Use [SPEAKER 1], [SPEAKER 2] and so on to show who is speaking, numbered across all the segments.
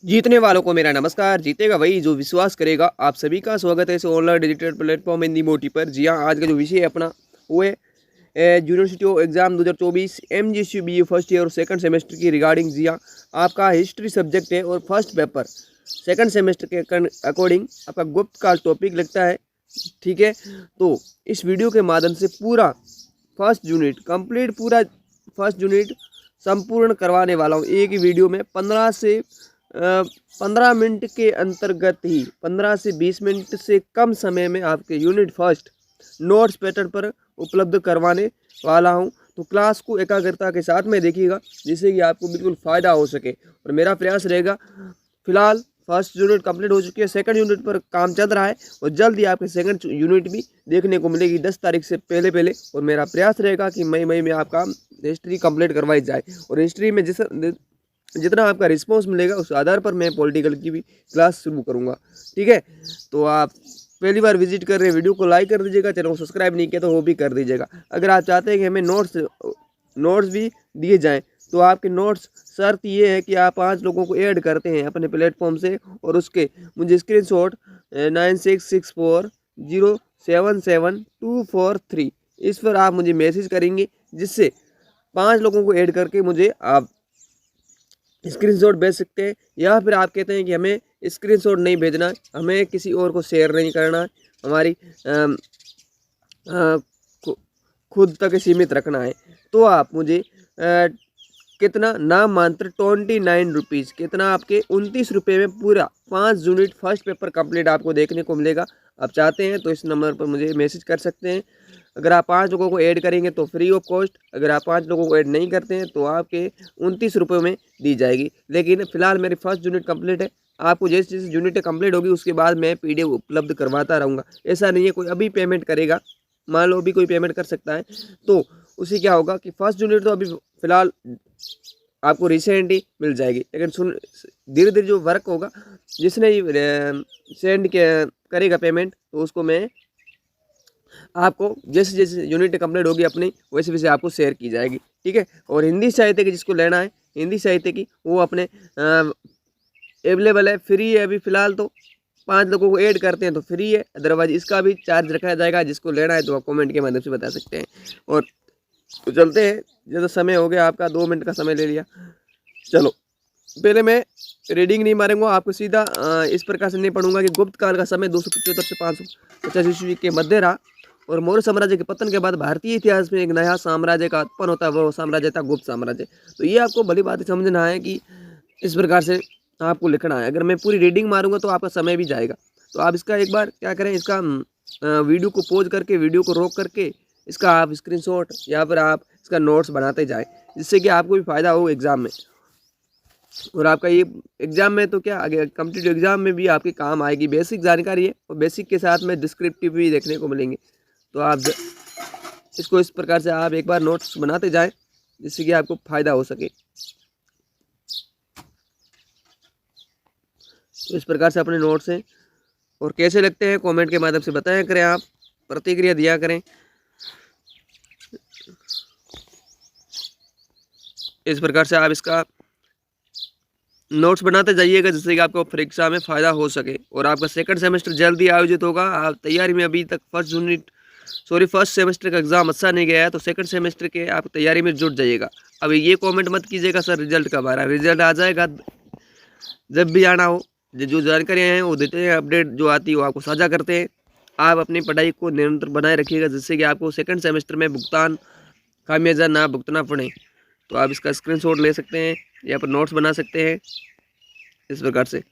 [SPEAKER 1] जीतने वालों को मेरा नमस्कार। जीतेगा वही जो विश्वास करेगा। आप सभी का स्वागत है इस ऑनलाइन डिजिटल प्लेटफॉर्म हिंदी मोटी पर। जी हाँ, आज का जो विषय है अपना वो है university of exam 2024 MGCU BA first year और सेकंड सेमेस्टर की रिगार्डिंग। जी हाँ, आपका हिस्ट्री सब्जेक्ट है और फर्स्ट पेपर सेकंड सेमेस्टर के अकॉर्डिंग आपका गुप्त काल टॉपिक लगता है। ठीक है, तो इस वीडियो के माध्यम से पूरा फर्स्ट यूनिट कंप्लीट, पूरा फर्स्ट यूनिट संपूर्ण करवाने वाला हूँ एक ही वीडियो में। 15 मिनट के अंतर्गत ही 15 से 20 मिनट से कम समय में आपके यूनिट फर्स्ट नोट्स पैटर्न पर उपलब्ध करवाने वाला हूं। तो क्लास को एकाग्रता के साथ में देखिएगा जिससे कि आपको बिल्कुल फ़ायदा हो सके। और मेरा प्रयास रहेगा, फिलहाल फर्स्ट यूनिट कंप्लीट हो चुकी है, सेकंड यूनिट पर काम चल रहा है और जल्द ही आपके सेकंड यूनिट भी देखने को मिलेगी 10 तारीख से पहले पहले। और मेरा प्रयास रहेगा कि मई में आपका हिस्ट्री कंप्लीट करवाई जाए। और हिस्ट्री में जितना आपका रिस्पॉन्स मिलेगा उस आधार पर मैं पॉलिटिकल की भी क्लास शुरू करूँगा। ठीक है, तो आप पहली बार विजिट कर रहे हैं, वीडियो को लाइक कर दीजिएगा, चैनल को सब्सक्राइब नहीं किया तो वो भी कर दीजिएगा। अगर आप चाहते हैं कि हमें नोट्स भी दिए जाएं तो आपके नोट्स शर्त ये है कि आप 5 लोगों को ऐड करते हैं अपने प्लेटफॉर्म से और उसके मुझे स्क्रीनशॉट 9664077243 इस पर आप मुझे मैसेज करेंगे, जिससे 5 लोगों को ऐड करके मुझे आप स्क्रीनशॉट भेज सकते हैं। या फिर आप कहते हैं कि हमें स्क्रीनशॉट नहीं भेजना है, हमें किसी और को शेयर नहीं करना है, हमारी खुद तक सीमित रखना है, तो आप मुझे कितना नाम मात्र 29 रुपीज़, कितना आपके 29 रुपये में पूरा 5 यूनिट फर्स्ट पेपर कंप्लीट आपको देखने को मिलेगा। आप चाहते हैं तो इस नंबर पर मुझे मैसेज कर सकते हैं। अगर आप 5 लोगों को ऐड करेंगे तो फ्री ऑफ कॉस्ट, अगर आप 5 लोगों को ऐड नहीं करते हैं तो आपके 29 रुपये में दी जाएगी। लेकिन फिलहाल मेरी फर्स्ट यूनिट कंप्लीट है। आपको जैसे जैसे यूनिट कंप्लीट होगी उसके बाद मैं PDF उपलब्ध करवाता रहूँगा। ऐसा नहीं है कोई अभी पेमेंट करेगा, मान लो अभी कोई पेमेंट कर सकता है तो उसे क्या होगा कि फर्स्ट यूनिट तो अभी फिलहाल आपको रिसेंट ही मिल जाएगी। लेकिन सुन, धीरे धीरे जो वर्क होगा, जिसने सेंड करेगा पेमेंट तो उसको मैं आपको जैसे जैसे यूनिट कंप्लीट होगी अपनी वैसे वैसे आपको शेयर की जाएगी। ठीक है, और हिंदी साहित्य की जिसको लेना है हिंदी साहित्य की वो अपने अवेलेबल है, फ्री है अभी फ़िलहाल। तो 5 लोगों को ऐड करते हैं तो फ्री है, अदरवाइज इसका भी चार्ज रखा जाएगा। जिसको लेना है तो आप कमेंट के माध्यम से बता सकते हैं। और तो चलते हैं, ज़्यादा समय हो गया आपका, 2 मिनट का समय ले लिया। चलो, पहले मैं रीडिंग नहीं मारूंगा, आपको सीधा इस प्रकार से नहीं पढ़ूंगा कि गुप्त काल का समय 275 से 550 ईस्वी के मध्य रहा और मौर्य साम्राज्य के पतन के बाद भारतीय इतिहास में एक नया साम्राज्य का उत्पन्न होता है, वो साम्राज्य था गुप्त साम्राज्य। तो ये आपको भली बात समझना है कि इस प्रकार से आपको लिखना है। अगर मैं पूरी रीडिंग मारूंगा तो आपका समय भी जाएगा। तो आप इसका एक बार क्या करें, इसका वीडियो को पॉज करके, वीडियो को रोक करके इसका आप स्क्रीनशॉट या फिर आप इसका नोट्स बनाते जाएं, जिससे कि आपको भी फायदा हो एग्जाम में। और आपका ये एग्जाम में तो क्या, आगे कॉम्पिटिटिव एग्जाम में भी आपके काम आएगी। बेसिक जानकारी है और बेसिक के साथ में डिस्क्रिप्टिव भी देखने को मिलेंगे। तो आप इसको इस प्रकार से आप एक बार नोट्स बनाते जाएं, जिससे कि आपको फायदा हो सके। तो इस प्रकार से अपने नोट्स हैं और कैसे लगते हैं कमेंट के माध्यम से बताया करें, आप प्रतिक्रिया दिया करें। इस प्रकार से आप इसका नोट्स बनाते जाइएगा, जिससे कि आपको परीक्षा में फ़ायदा हो सके। और आपका सेकंड सेमेस्टर जल्दी आयोजित होगा। आप तैयारी में अभी तक फर्स्ट सेमेस्टर का एग्ज़ाम अच्छा नहीं गया है तो सेकंड सेमेस्टर के आप तैयारी में जुट जाइएगा। अभी ये कमेंट मत कीजिएगा सर रिजल्ट कब आ रहा है, रिजल्ट आ जाएगा जब भी आना हो। जो जानकारियाँ हैं वो देते हैं, अपडेट जो आती है वो आपको साझा करते हैं। आप अपनी पढ़ाई को निरंतर बनाए रखिएगा, जिससे कि आपको सेकंड सेमेस्टर में भुगतान खामियाजा ना भुगतना पड़े। तो आप इसका स्क्रीनशॉट ले सकते हैं, यहाँ पर नोट्स बना सकते हैं इस प्रकार से।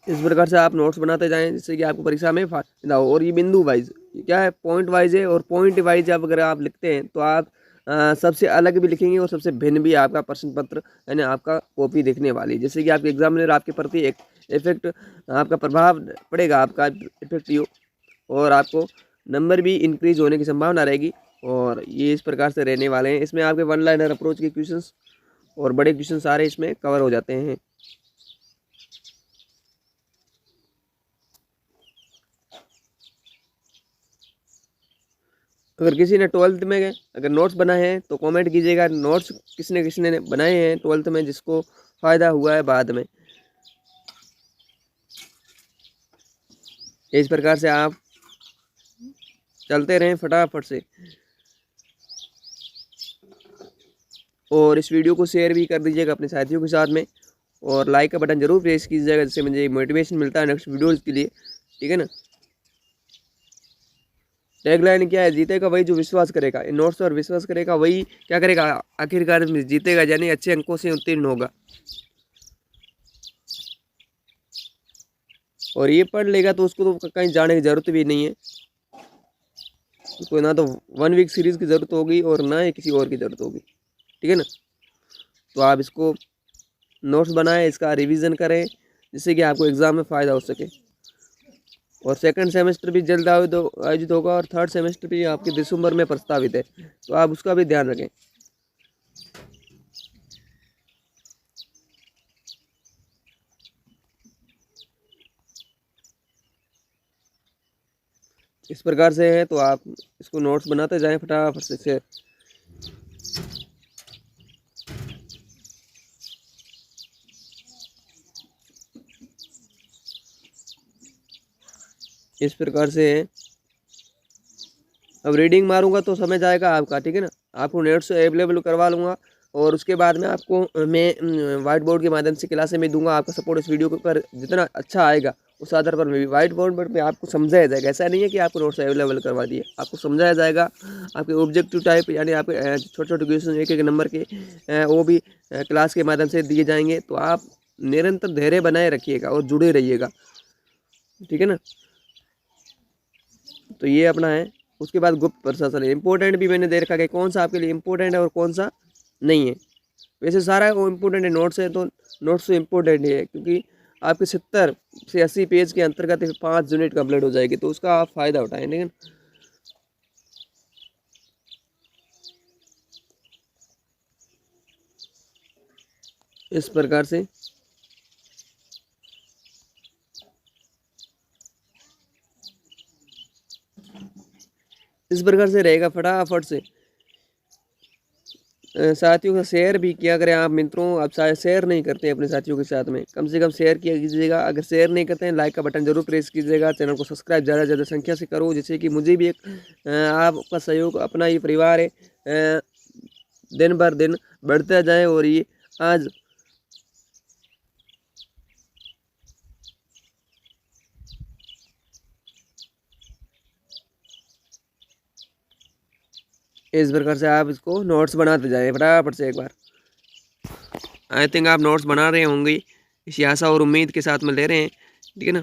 [SPEAKER 1] इस प्रकार से आप नोट्स बनाते जाएं, जिससे कि आपको परीक्षा में फायदा हो। और ये बिंदु वाइज क्या है, पॉइंट वाइज है। और पॉइंट वाइज आप अगर आप लिखते हैं तो आप सबसे अलग भी लिखेंगे और सबसे भिन्न भी आपका प्रश्न पत्र यानी आपका कॉपी देखने वाली, जैसे कि आपके एग्जामिनर आपके प्रति एक इफेक्ट, आपका प्रभाव पड़ेगा, आपका इफेक्टिव, और आपको नंबर भी इंक्रीज होने की संभावना रहेगी। और ये इस प्रकार से रहने वाले हैं। इसमें आपके वन लाइनर अप्रोच के क्वेश्चंस और बड़े क्वेश्चन सारे इसमें कवर हो जाते हैं। अगर किसी ने 12th में अगर नोट्स बनाए हैं तो कमेंट कीजिएगा, नोट्स किसने किसने ने बनाए हैं 12th में जिसको फ़ायदा हुआ है बाद में। इस प्रकार से आप चलते रहें फटाफट से, और इस वीडियो को शेयर भी कर दीजिएगा अपने साथियों के साथ में, और लाइक का बटन जरूर प्रेस कीजिएगा जिससे मुझे मोटिवेशन मिलता है नेक्स्ट वीडियोज़ के लिए, ठीक है ना। टैगलाइन क्या है? जीतेगा वही जो विश्वास करेगा। इन नोट्स पर विश्वास करेगा वही क्या करेगा, आखिरकार में जीतेगा, यानी अच्छे अंकों से उत्तीर्ण होगा। और ये पढ़ लेगा तो उसको तो कहीं जाने की ज़रूरत भी नहीं है, उसको ना तो 1 वीक सीरीज़ की ज़रूरत होगी और ना ही किसी और की ज़रूरत होगी, ठीक है ना। तो आप इसको नोट्स बनाएं, इसका रिवीजन करें जिससे कि आपको एग्ज़ाम में फ़ायदा हो सके। और सेकंड सेमेस्टर भी जल्द आयोजित होगा, और थर्ड सेमेस्टर भी आपके दिसंबर में प्रस्तावित है, तो आप उसका भी ध्यान रखें। इस प्रकार से है, तो आप इसको नोट्स बनाते जाएं फटाफट से। इस प्रकार से है। अब रीडिंग मारूंगा तो समय जाएगा आपका, ठीक है ना। आपको नेट से अवेलेबल करवा लूँगा, और उसके बाद में आपको मैं वाइट बोर्ड के माध्यम से क्लासें में दूंगा। आपका सपोर्ट इस वीडियो के ऊपर जितना अच्छा आएगा उस आधार पर मैं भी वाइट बोर्ड पर आपको समझाया जाएगा। ऐसा नहीं है कि आपको नोट्स अवेलेबल करवा दिए, आपको समझाया जाएगा। आपके ऑब्जेक्टिव टाइप यानी आपके छोटे छोटे क्वेश्चन एक नंबर के वो भी क्लास के माध्यम से दिए जाएंगे। तो आप निरंतर धैर्य बनाए रखिएगा और जुड़े रहिएगा, ठीक है ना। तो ये अपना है। उसके बाद गुप्त प्रशासन है, इम्पोर्टेंट भी मैंने दे रखा है कौन सा आपके लिए इम्पोर्टेंट है और कौन सा नहीं है। वैसे सारा वो इम्पोर्टेंट है, नोट्स है तो नोट्स तो इम्पोर्टेंट ही है, क्योंकि आपके 70 से 80 पेज के अंतर्गत 5 यूनिट कंप्लीट हो जाएगी, तो उसका आप फ़ायदा उठाएं, लेकिन इस प्रकार से रहेगा फटाफट से। साथियों का शेयर भी किया करें आप मित्रों। आप शायद शेयर नहीं करते हैं अपने साथियों के साथ में, कम से कम शेयर किया कीजिएगा। अगर शेयर नहीं करते हैं लाइक का बटन जरूर प्रेस कीजिएगा। चैनल को सब्सक्राइब ज़्यादा से ज़्यादा संख्या से करो, जिससे कि मुझे भी एक आपका सहयोग, अपना ये परिवार है, दिन भर दिन बढ़ता जाए। और ये आज इस प्रकार से आप इसको नोट्स बनाते जाएं फटाफट से। एक बार आई थिंक आप नोट्स बना रहे होंगे, इसी आशा और उम्मीद के साथ में ले रहे हैं, ठीक है ना।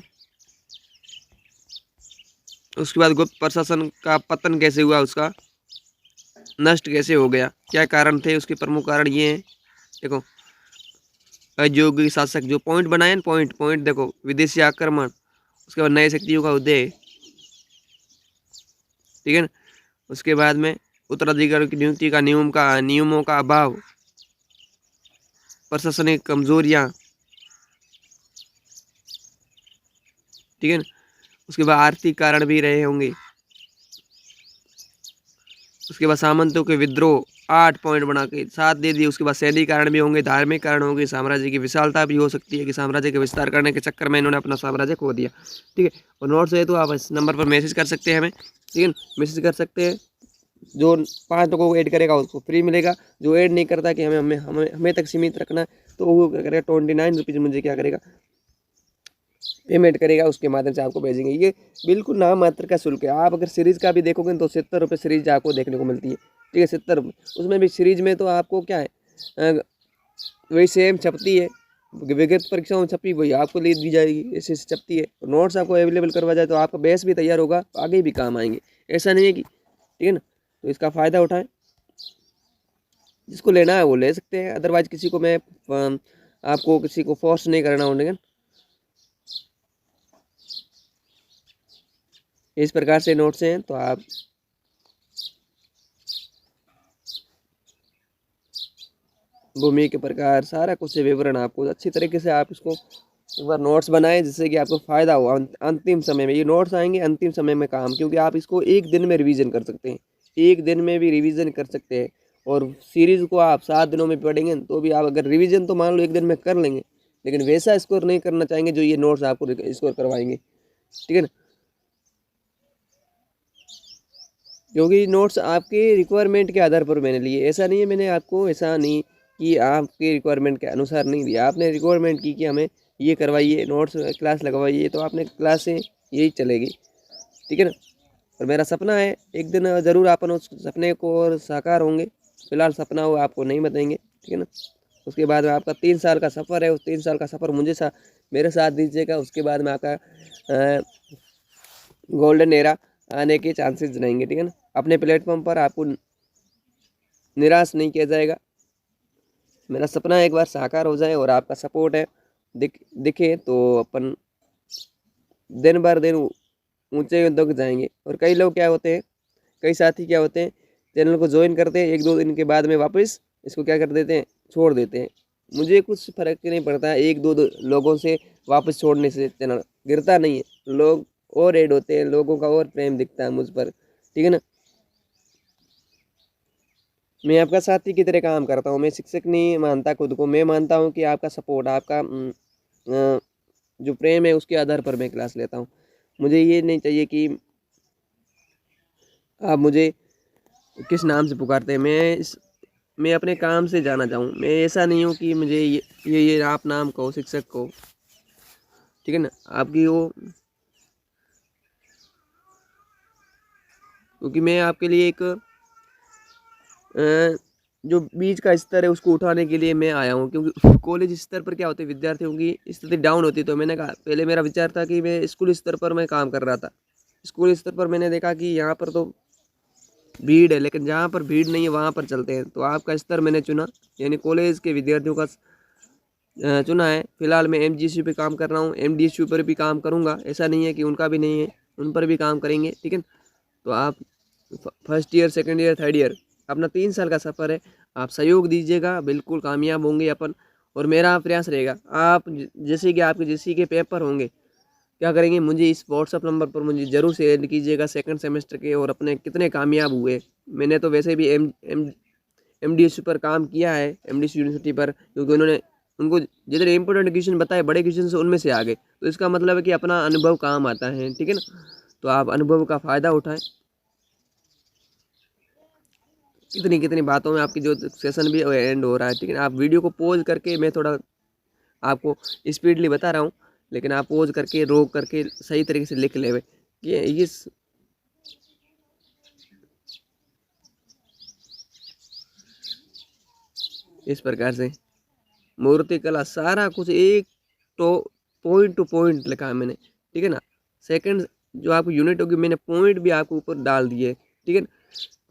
[SPEAKER 1] उसके बाद गुप्त प्रशासन का पतन कैसे हुआ, उसका नष्ट कैसे हो गया, क्या कारण थे, उसके प्रमुख कारण ये हैं। देखो औद्योगिक शासक जो पॉइंट बनाए ना, पॉइंट देखो, विदेशी आक्रमण, उसके बाद नए शक्तियों का उदय, ठीक है ना। उसके बाद में उत्तराधिकारी की नियुक्ति का नियमों का अभाव, प्रशासनिक कमजोरियाँ, ठीक है ना। उसके बाद आर्थिक कारण भी रहे होंगे। उसके बाद सामंतों के विद्रोह, 8 पॉइंट बना के 7 दे दिए। उसके बाद सैनिक कारण भी होंगे, धार्मिक कारण होंगे, साम्राज्य की विशालता भी हो सकती है कि साम्राज्य का विस्तार करने के चक्कर में इन्होंने अपना साम्राज्य खो दिया, ठीक है। और नोट्स है तो आप इस नंबर पर मैसेज कर सकते हैं हमें, ठीक है, मैसेज कर सकते हैं। जो 5 लोगों को ऐड करेगा उसको फ्री मिलेगा, जो ऐड नहीं करता कि हमें तक सीमित रखना है, तो वो क्या करेगा 29 रुपीज़ मुझे क्या करेगा पेमेंट करेगा, उसके माध्यम से आपको भेजेंगे। ये बिल्कुल नाम मात्र का शुल्क है। आप अगर सीरीज़ का भी देखोगे तो 70 रुपये सीरीज आपको देखने को मिलती है, ठीक है, 70 रुपये। उसमें भी सीरीज में तो आपको क्या है वही सेम छपती है, विगत परीक्षाओं में छपी वही आपको ले दी जाएगी, ऐसे छपती है। नोट्स आपको अवेलेबल करवा जाए तो आपका बेस भी तैयार होगा, आगे भी काम आएंगे। ऐसा नहीं है कि, ठीक है ना। तो इसका फ़ायदा उठाएं, जिसको लेना है वो ले सकते हैं, अदरवाइज किसी को मैं आपको किसी को फोर्स नहीं करना होगा। इस प्रकार से नोट्स हैं, तो आप भूमि के प्रकार सारा कुछ विवरण आपको अच्छी तरीके से आप इसको एक बार नोट्स बनाएं, जिससे कि आपको फ़ायदा हो अंतिम समय में। ये नोट्स आएंगे अंतिम समय में काम, क्योंकि आप इसको एक दिन में रिवीजन कर सकते हैं, एक दिन में भी रिवीजन कर सकते हैं। और सीरीज़ को आप 7 दिनों में पढ़ेंगे तो भी आप अगर रिवीजन तो मान लो एक दिन में कर लेंगे, लेकिन वैसा स्कोर नहीं करना चाहेंगे जो ये नोट्स आपको स्कोर करवाएंगे, ठीक है ना। क्योंकि नोट्स आपके रिक्वायरमेंट के आधार पर मैंने लिए, ऐसा नहीं है मैंने आपको ऐसा नहीं कि आपके रिक्वायरमेंट के अनुसार नहीं दिया। आपने रिक्वायरमेंट की कि हमें ये करवाइए, नोट्स क्लास लगवाइए, तो आपने क्लास से यही चलेगी, ठीक है ना। और मेरा सपना है एक दिन ज़रूर अपन उस सपने को और साकार होंगे। फिलहाल सपना वो आपको नहीं बताएंगे, ठीक है ना। उसके बाद में आपका 3 साल का सफ़र है, उस 3 साल का सफ़र मेरे साथ दीजिएगा। उसके बाद में आपका गोल्डन एरा आने के चांसेस रहेंगे, ठीक है ना। अपने प्लेटफॉर्म पर आपको निराश नहीं किया जाएगा। मेरा सपना एक बार साकार हो जाए और आपका सपोर्ट है दिखे तो अपन दिन भर दिन ऊंचे तक जाएंगे। और कई लोग क्या होते हैं, कई साथी क्या होते हैं, चैनल को ज्वाइन करते हैं, 1-2 दिन के बाद में वापस इसको क्या कर देते हैं, छोड़ देते हैं। मुझे कुछ फर्क नहीं पड़ता 1-2 लोगों से वापस छोड़ने से, चैनल गिरता नहीं है। लोग और ऐड होते हैं, लोगों का और प्रेम दिखता है मुझ पर, ठीक है ना। मैं आपका साथी की तरह काम करता हूँ, मैं शिक्षक नहीं मानता खुद को। मैं मानता हूँ कि आपका सपोर्ट, आपका जो प्रेम है उसके आधार पर मैं क्लास लेता हूँ। मुझे ये नहीं चाहिए कि आप मुझे किस नाम से पुकारते हैं, मैं अपने काम से जाना चाहूँ। मैं ऐसा नहीं हूँ कि मुझे ये आप नाम कहो, शिक्षक को, ठीक है ना। आपकी वो, क्योंकि मैं आपके लिए एक जो बीच का स्तर है उसको उठाने के लिए मैं आया हूँ। क्योंकि कॉलेज स्तर पर क्या होते हैं, विद्यार्थियों की स्थिति डाउन होती, तो मैंने कहा, पहले मेरा विचार था कि मैं स्कूल स्तर पर मैं काम कर रहा था। स्कूल स्तर पर मैंने देखा कि यहाँ पर तो भीड़ है, लेकिन जहाँ पर भीड़ नहीं है वहाँ पर चलते हैं। तो आपका स्तर मैंने चुना, यानी कॉलेज के विद्यार्थियों का चुना है। फिलहाल मैं MGCU पे काम कर रहा हूँ, MDSU पर भी काम करूँगा। ऐसा नहीं है कि उनका भी नहीं है, उन पर भी काम करेंगे, ठीक है। तो आप first year, second year, third year, अपना 3 साल का सफ़र है। आप सहयोग दीजिएगा, बिल्कुल कामयाब होंगे अपन। और मेरा प्रयास रहेगा, आप जैसे कि आपके जैसे के पेपर होंगे, क्या करेंगे, मुझे इस व्हाट्सअप नंबर पर मुझे ज़रूर शेयर कीजिएगा सेकंड सेमेस्टर के, और अपने कितने कामयाब हुए। मैंने तो वैसे भी MDSU पर काम किया है, MDSU यूनिवर्सिटी पर, क्योंकि उन्होंने उनको जितने इंपॉर्टेंट क्वेश्चन बताए, बड़े क्वेश्चन से उनमें से आ गए। तो इसका मतलब है कि अपना अनुभव काम आता है, ठीक है ना। तो आप अनुभव का फ़ायदा उठाएं। कितनी कितनी बातों में आपकी जो सेशन भी एंड हो रहा है, ठीक है ना। आप वीडियो को पॉज करके, मैं थोड़ा आपको स्पीडली बता रहा हूँ, लेकिन आप पॉज करके, रोक करके सही तरीके से लिख ले कि इस प्रकार से मूर्ति कला सारा कुछ एक तो पॉइंट टू पॉइंट लिखा है मैंने, ठीक है ना। सेकंड जो आपको यूनिट होगी, मैंने पॉइंट भी आपको ऊपर डाल दिए, ठीक है ना।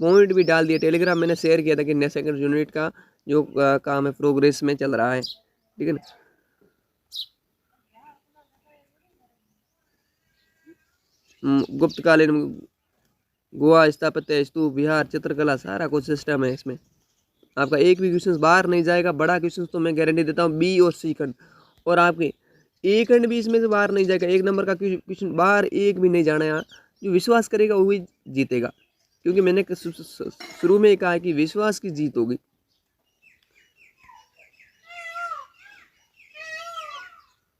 [SPEAKER 1] पॉइंट भी डाल दिए, टेलीग्राम मैंने शेयर किया था कि सेकंड यूनिट का जो काम है प्रोग्रेस में चल रहा है, ठीक है ना। गुप्तकालीन गोवा स्थापत्य, स्तूप, विहार, चित्रकला, सारा कुछ सिस्टम है इसमें। आपका एक भी क्वेश्चन बाहर नहीं जाएगा। बड़ा क्वेश्चन तो मैं गारंटी देता हूँ B और C खंड, और आपके A खंड भी इसमें से बाहर नहीं जाएगा। 1 नंबर का क्वेश्चन बाहर एक भी नहीं जाना है। जो विश्वास करेगा वही जीतेगा, क्योंकि मैंने शुरू में कहा कि विश्वास की जीत होगी,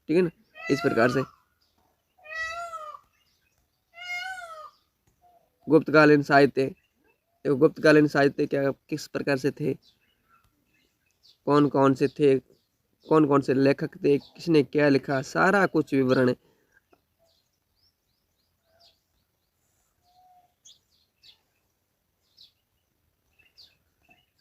[SPEAKER 1] ठीक है ना। इस प्रकार से गुप्तकालीन साहित्य, गुप्तकालीन साहित्य क्या किस प्रकार से थे, कौन कौन से थे, कौन कौन से लेखक थे, किसने क्या लिखा, सारा कुछ विवरण है।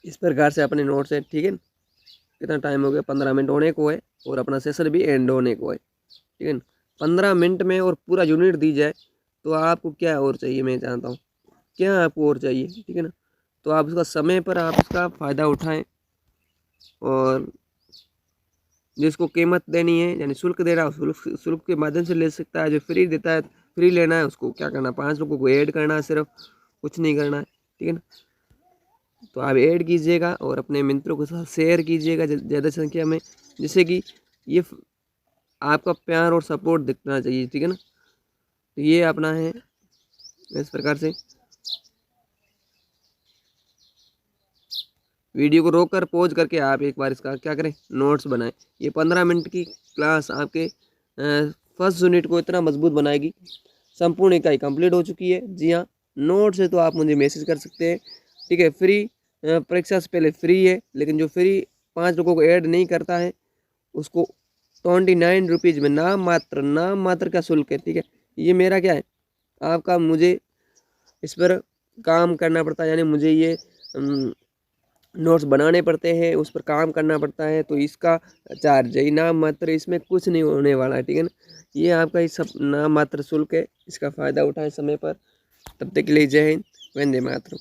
[SPEAKER 1] इस प्रकार से अपने नोट्स है, ठीक है। कितना टाइम हो गया, 15 मिनट होने को है, और अपना सेशन भी एंड होने को है, ठीक है ना। 15 मिनट में और पूरा यूनिट दी जाए तो आपको क्या और चाहिए, मैं जानता हूँ क्या आपको और चाहिए, ठीक है ना। तो आप उसका समय पर आप उसका फ़ायदा उठाएं, और जिसको कीमत देनी है, यानी शुल्क दे रहा है, शुल्क के माध्यम से ले सकता है। जो फ्री देता है, फ्री लेना है, उसको क्या करना, 5 लोगों को ऐड करना है, सिर्फ कुछ नहीं करना है, ठीक है ना। तो आप ऐड कीजिएगा और अपने मित्रों के साथ शेयर कीजिएगा ज़्यादा संख्या में, जिससे कि ये आपका प्यार और सपोर्ट दिखना चाहिए, ठीक है ना। तो ये अपना है इस प्रकार से। वीडियो को रोक कर पॉज करके आप एक बार इसका क्या करें, नोट्स बनाएं। ये 15 मिनट की क्लास आपके फर्स्ट यूनिट को इतना मजबूत बनाएगी। संपूर्ण इकाई कंप्लीट हो चुकी है। जी हाँ, नोट्स है तो आप मुझे मैसेज कर सकते हैं, ठीक है। फ्री परीक्षा से पहले फ्री है, लेकिन जो फ्री 5 लोगों को ऐड नहीं करता है उसको 29 रुपीज़ में नाम मात्र का शुल्क है, ठीक है। ये मेरा क्या है, आपका मुझे इस पर काम करना पड़ता है, यानी मुझे ये नोट्स बनाने पड़ते हैं, उस पर काम करना पड़ता है, तो इसका चार्ज है नाम मात्र, इसमें कुछ नहीं होने वाला है, ठीक है ना। ये आपका ये सब नाम मात्र शुल्क है, इसका फ़ायदा उठाएं समय पर। तब तक के लिए जय हिंद, वंदे मातरम।